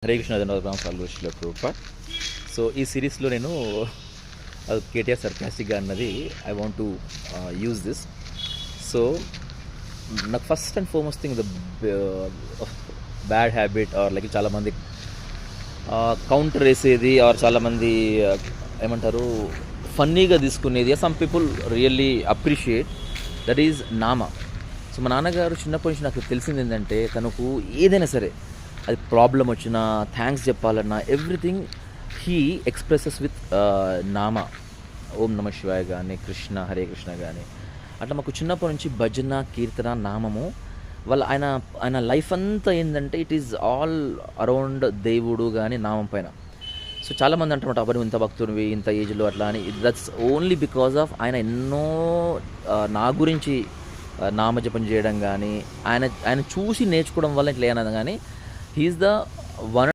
హరే కృష్ణ ధన్యవాదాలు సాల్వేషన్లో ప్రభుత్వ. సో ఈ సిరీస్లో నేను అది కేటీఆర్ సర్కాస్టిక్గా అన్నది I want to use this. So నాకు first and foremost thing the bad habit or like చాలామంది కౌంటర్ వేసేది ఆర్ చాలామంది ఏమంటారు ఫన్నీగా తీసుకునేది some people really appreciate that is నామా. సో మా నాన్నగారు చిన్నప్పటి నుంచి నాకు తెలిసింది ఏంటంటే తనకు ఏదైనా సరే అది ప్రాబ్లం వచ్చినా థ్యాంక్స్ చెప్పాలన్నా ఎవ్రీథింగ్ హీ ఎక్స్ప్రెసెస్ విత్ నామా. ఓం నమ శివాయ కానీ కృష్ణ హరే కృష్ణ కానీ అట్లా మాకు చిన్నప్పటి నుంచి భజన కీర్తన నామము వాళ్ళ ఆయన ఆయన లైఫ్ అంతా ఏంటంటే ఇట్ ఈజ్ ఆల్ అరౌండ్ దేవుడు కానీ నామం పైన. సో చాలామంది అంటారన్నమాట అబ్బా ఇంత భక్తుడివి ఇంత ఏజ్లో అట్లా అని. దట్స్ ఓన్లీ బికాజ్ ఆఫ్ ఆయన ఎన్నో నా గురించి నామజపం చేయడం కానీ ఆయన చూసి నేర్చుకోవడం వల్ల ఇట్లా ఏమన్నది కానీ హీఈస్ ద వన్